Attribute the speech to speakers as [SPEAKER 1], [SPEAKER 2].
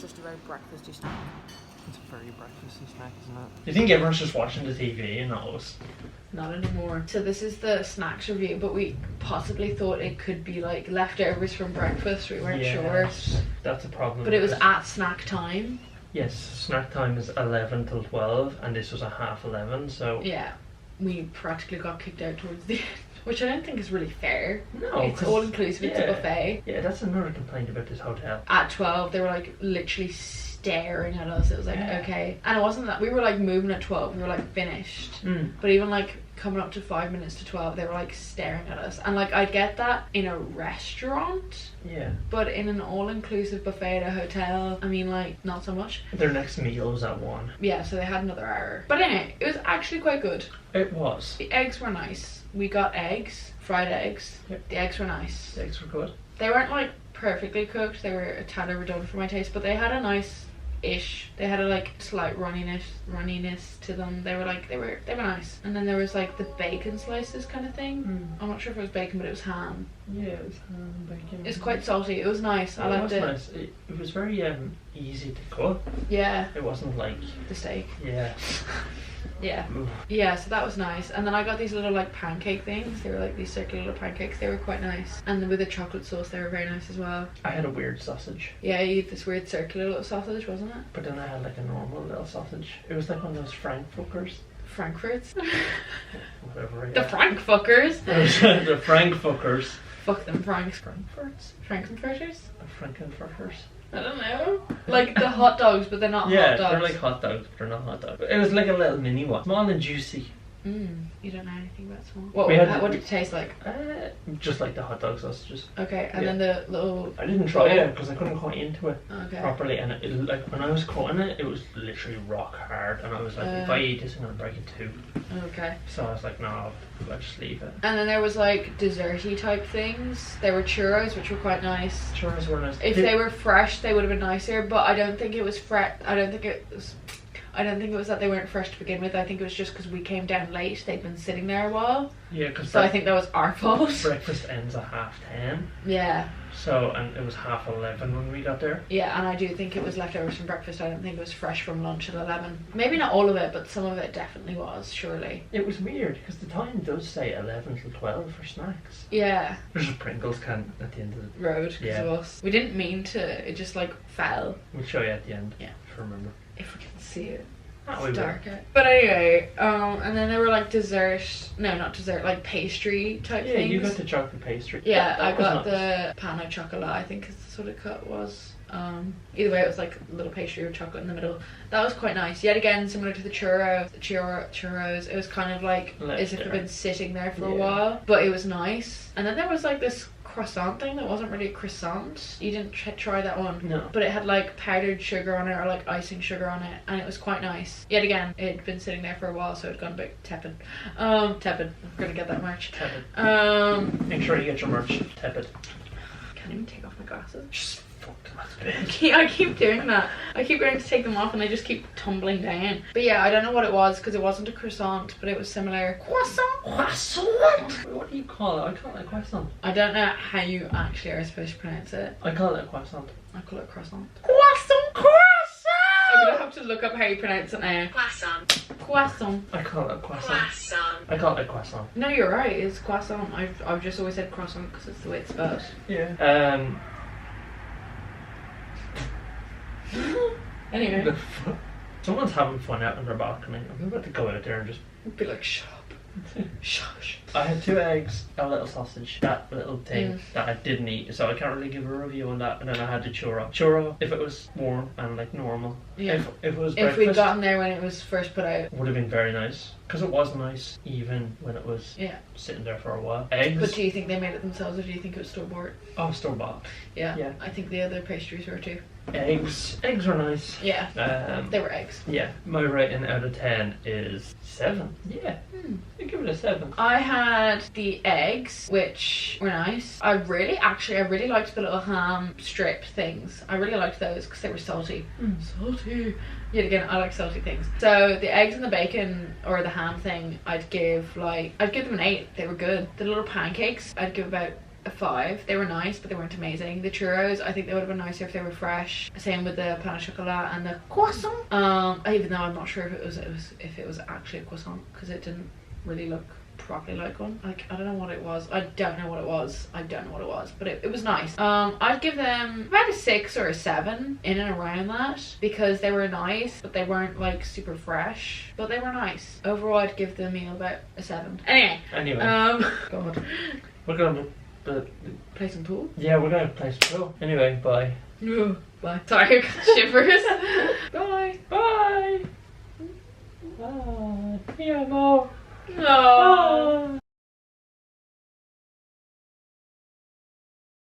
[SPEAKER 1] it's just a very breakfasty snack.
[SPEAKER 2] It's a very breakfasty snack, isn't it?
[SPEAKER 3] Do you think everyone's just watching the TV and not us?
[SPEAKER 1] Not anymore. So this is the snacks review, but we possibly thought it could be like leftovers from breakfast. We weren't sure.
[SPEAKER 3] That's a problem.
[SPEAKER 1] But it was at snack time.
[SPEAKER 3] Yes, snack time is 11 till 12, and this was a half 11, so...
[SPEAKER 1] Yeah, we practically got kicked out towards the end, which I don't think is really fair.
[SPEAKER 3] No,
[SPEAKER 1] it's all inclusive, it's a buffet.
[SPEAKER 3] Yeah, that's another complaint about this hotel.
[SPEAKER 1] At 12, they were like literally staring at us. It was like, okay. And it wasn't that, we were like moving at 12, we were like finished. But even like coming up to 5 minutes to 12, they were like staring at us. And like, I get that in a restaurant.
[SPEAKER 3] Yeah.
[SPEAKER 1] But in an all-inclusive buffet at a hotel, I mean, like, not so much.
[SPEAKER 3] Their next meal was at 1.
[SPEAKER 1] Yeah, so they had another hour. But anyway, it was actually quite good.
[SPEAKER 3] It was.
[SPEAKER 1] The eggs were nice. We got eggs, fried eggs. Yep. The eggs were nice.
[SPEAKER 3] The eggs were good.
[SPEAKER 1] They weren't like perfectly cooked. They were a tad overdone for my taste, but they had a nice ish. They had a like slight runniness to them. They were nice. And then there was like the bacon slices kind of thing. I'm not sure if it was bacon, but it was ham.
[SPEAKER 3] Yeah, it was ham, bacon.
[SPEAKER 1] It's quite salty. It was nice. I liked it.
[SPEAKER 3] It was nice. It was very easy to cook.
[SPEAKER 1] Yeah.
[SPEAKER 3] It wasn't like
[SPEAKER 1] the steak.
[SPEAKER 3] Yeah.
[SPEAKER 1] Yeah. Yeah, so that was nice. And then I got these little like pancake things. They were like these circular little pancakes. They were quite nice. And with the chocolate sauce, they were very nice as well.
[SPEAKER 3] I had a weird sausage.
[SPEAKER 1] Yeah, you had this weird circular little sausage, wasn't it?
[SPEAKER 3] But then I had like a normal little sausage. It was like one of those Frankfurters.
[SPEAKER 1] Frankfurts?
[SPEAKER 3] Whatever. Yeah.
[SPEAKER 1] The Frankfuckers?
[SPEAKER 3] The Frankfurters.
[SPEAKER 1] Fuck them Franks.
[SPEAKER 3] Frankfurts?
[SPEAKER 1] Frankfurters?
[SPEAKER 3] The Frankenfurters.
[SPEAKER 1] I don't know. Like the hot dogs, but they're not hot dogs.
[SPEAKER 3] Yeah, they're like hot dogs, but they're not hot dogs. It was like a little mini one. Small and juicy.
[SPEAKER 1] You don't know anything about small. What did it taste like?
[SPEAKER 3] Just like the hot dog sausages.
[SPEAKER 1] Okay, and then the little...
[SPEAKER 3] I didn't try it because I couldn't cut into it properly, and it like when I was cutting it, it was literally rock hard, and I was like, if I eat this, I'm gonna break it too.
[SPEAKER 1] Okay.
[SPEAKER 3] So I was like, no, I'll just leave it.
[SPEAKER 1] And then there was like desserty type things. There were churros, which were quite nice.
[SPEAKER 3] Churros were nice.
[SPEAKER 1] If they were fresh, they would have been nicer, but I don't think it was fresh. I don't think it was that they weren't fresh to begin with. I think it was just because we came down late. They'd been sitting there a while.
[SPEAKER 3] Yeah, because
[SPEAKER 1] so I think that was our fault.
[SPEAKER 3] Breakfast ends at 10:30.
[SPEAKER 1] Yeah.
[SPEAKER 3] So, and it was 11:30 when we got there.
[SPEAKER 1] Yeah, and I do think it was leftovers from breakfast. I don't think it was fresh from lunch at 11. Maybe not all of it, but some of it definitely was, surely.
[SPEAKER 3] It was weird because the time does say 11 till 12 for snacks.
[SPEAKER 1] Yeah.
[SPEAKER 3] There's a Pringles can at the end of the
[SPEAKER 1] road because of us. We didn't mean to. It just like fell.
[SPEAKER 3] We'll show you at the end.
[SPEAKER 1] Yeah.
[SPEAKER 3] If you remember.
[SPEAKER 1] If we can see it.
[SPEAKER 3] It's
[SPEAKER 1] darker. But anyway, and then there were like not dessert, like pastry type things.
[SPEAKER 3] Yeah, you got the chocolate pastry.
[SPEAKER 1] Yeah, I got the pan au chocolat, I think is what it was. Either way, it was like a little pastry with chocolate in the middle. That was quite nice. Yet again, similar to the churros, it was kind of like as if it had been sitting there for a while, but it was nice. And then there was like this croissant thing that wasn't really a croissant. You didn't try that one?
[SPEAKER 3] No.
[SPEAKER 1] But it had like powdered sugar on it or like icing sugar on it, and it was quite nice. Yet again, it had been sitting there for a while, so it had gone a bit tepid. Tepid. I'm gonna get that merch.
[SPEAKER 3] Tepid. Make sure you get your merch tepid.
[SPEAKER 1] Can't even take off my glasses.
[SPEAKER 3] Just that's big.
[SPEAKER 1] I keep doing that. I keep going to take them off and I just keep tumbling down. But yeah, I don't know what it was because it wasn't a croissant, but it was similar. Croissant?
[SPEAKER 3] What do you call it? I call it a croissant.
[SPEAKER 1] I don't know how you actually are supposed to pronounce it.
[SPEAKER 3] I call it a croissant.
[SPEAKER 1] I call it croissant.
[SPEAKER 3] Croissant!
[SPEAKER 1] I'm gonna have to look up how you pronounce it now. Croissant.
[SPEAKER 3] I call it a croissant. I call it a croissant.
[SPEAKER 1] No, you're right. It's croissant. I've just always said croissant because it's the way it's spelled.
[SPEAKER 3] Yeah.
[SPEAKER 1] Anyway.
[SPEAKER 3] Someone's having fun out on their balcony. I'm about to go out there and just
[SPEAKER 1] be like, shut up. Shush.
[SPEAKER 3] I had 2 eggs, a little sausage, that little thing that I didn't eat, so I can't really give a review on that. And then I had the churro. Churro, if it was warm and like normal.
[SPEAKER 1] Yeah.
[SPEAKER 3] If it was
[SPEAKER 1] breakfast, we'd gotten there when it was first put out,
[SPEAKER 3] would have been very nice. Because it was nice, even when it was sitting there for a while. Eggs.
[SPEAKER 1] But do you think they made it themselves, or do you think it was store bought?
[SPEAKER 3] Oh, store bought.
[SPEAKER 1] Yeah. I think the other pastries were too.
[SPEAKER 3] Eggs were nice.
[SPEAKER 1] Yeah. They were eggs.
[SPEAKER 3] Yeah. My rating out of 10 is 7. Yeah. I give it a 7.
[SPEAKER 1] I had the eggs, which were nice. I really liked the little ham strip things. I really liked those because they were salty. Salty. Yet again, I like salty things. So the eggs and the bacon or the ham thing, I'd give them an 8. They were good. The little pancakes, I'd give about a 5. They were nice, but they weren't amazing. The churros, I think they would have been nicer if they were fresh. Same with the pain au chocolat and the croissant. Even though I'm not sure if it was actually a croissant, because it didn't really look properly like one. Like, I don't know what it was. I don't know what it was, but it was nice. I'd give them about a 6 or a 7, in and around that, because they were nice, but they weren't like super fresh, but they were nice. Overall, I'd give the meal about a 7. Anyway, God,
[SPEAKER 3] we're gonna
[SPEAKER 1] play some pool.
[SPEAKER 3] Yeah, we're gonna play some pool. Anyway, bye.
[SPEAKER 1] Bye. Sorry, I got shivers. Bye.
[SPEAKER 3] Bye. Bye. Yeah, more.
[SPEAKER 1] No.